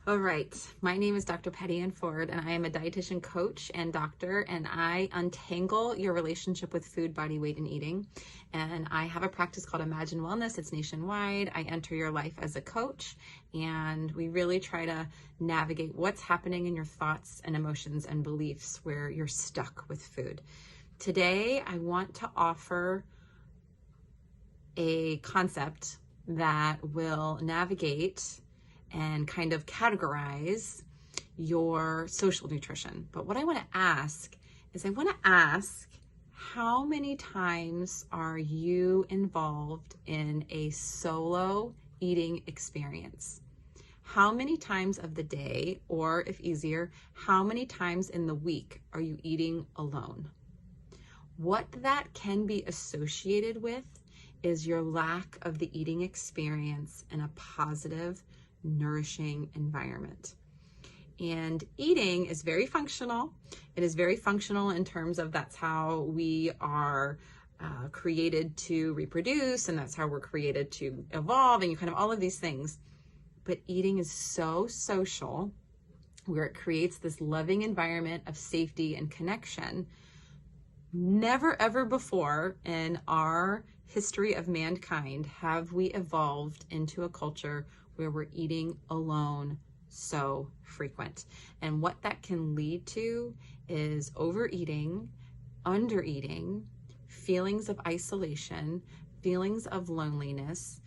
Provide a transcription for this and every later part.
All right, my name is Dr. Patty Ann Ford, and I am a dietitian coach and doctor, and I untangle your relationship with food, body, weight, and eating. And I have a practice called Imagine Wellness. It's nationwide. I enter your life as a coach, and we really try to navigate what's happening in your thoughts and emotions and beliefs where you're stuck with food. Today, I want to offer a concept that will navigate and kind of categorize your social nutrition. But what I want to ask is how many times are you involved in a solo eating experience? How many times of the day, or if easier, how many times in the week are you eating alone? What that can be associated with is your lack of the eating experience in a positive, nourishing environment. And eating is very functional. It is very functional in terms of that's how we are created to reproduce, and that's how we're created to evolve, and you kind of all of these things. But eating is so social, where it creates this loving environment of safety and connection. Never ever before in our history of mankind have we evolved into a culture where we're eating alone so frequent. And what that can lead to is overeating, undereating, feelings of isolation, feelings of loneliness,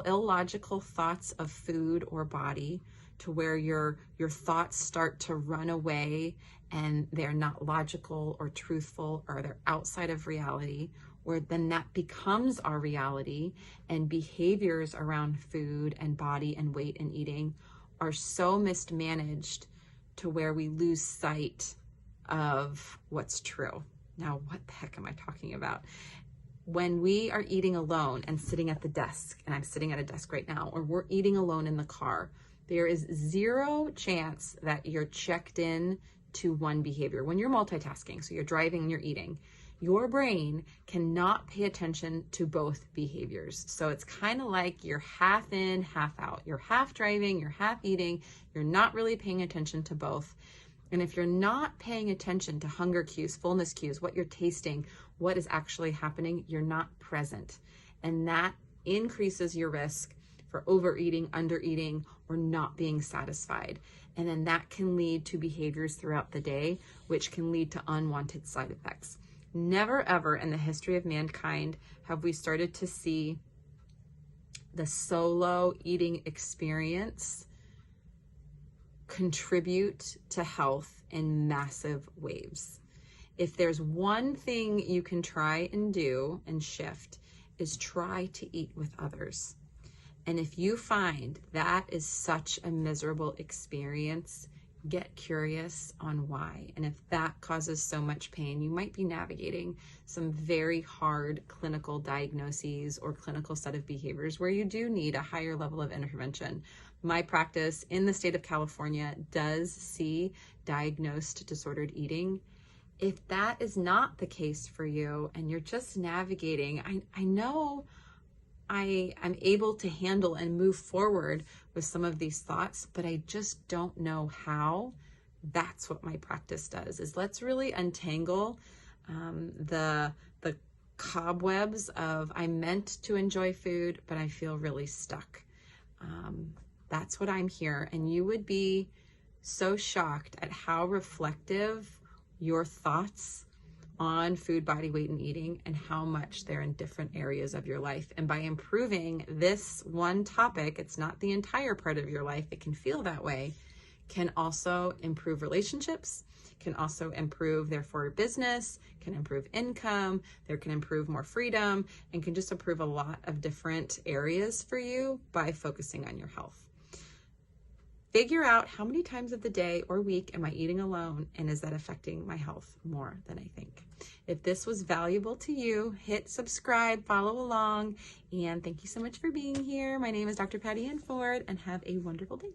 illogical thoughts of food or body, to where your thoughts start to run away and they're not logical or truthful, or they're outside of reality, where then that becomes our reality, and behaviors around food and body and weight and eating are so mismanaged to where we lose sight of what's true. Now, what the heck am I talking about? When we are eating alone and sitting at the desk, and I'm sitting at a desk right now, or we're eating alone in the car, there is zero chance that you're checked in to one behavior. When you're multitasking, so you're driving and you're eating, your brain cannot pay attention to both behaviors. So it's kind of like you're half in, half out. You're half driving, you're half eating, you're not really paying attention to both. And if you're not paying attention to hunger cues, fullness cues, what you're tasting, what is actually happening, you're not present. And that increases your risk for overeating, undereating, or not being satisfied. And then that can lead to behaviors throughout the day, which can lead to unwanted side effects. Never ever in the history of mankind have we started to see the solo eating experience contribute to health in massive waves. If there's one thing you can try and do and shift, is try to eat with others. And if you find that is such a miserable experience, get curious on why. And if that causes so much pain, you might be navigating some very hard clinical diagnoses or clinical set of behaviors where you do need a higher level of intervention. My practice in the state of California does see diagnosed disordered eating. If that is not the case for you and you're just navigating, I know I am able to handle and move forward with some of these thoughts, but I just don't know how. That's what my practice does, is let's really untangle the cobwebs of I meant to enjoy food, but I feel really stuck. That's what I'm here. And you would be so shocked at how reflective your thoughts on food, body, weight, and eating, and how much they're in different areas of your life. And by improving this one topic, it's not the entire part of your life, it can feel that way, can also improve relationships, can also improve, therefore, business, can improve income, there can improve more freedom, and can just improve a lot of different areas for you by focusing on your health. Figure out how many times of the day or week am I eating alone, and is that affecting my health more than I think? If this was valuable to you, hit subscribe, follow along, and thank you so much for being here. My name is Dr. Patty Ann Ford, and have a wonderful day.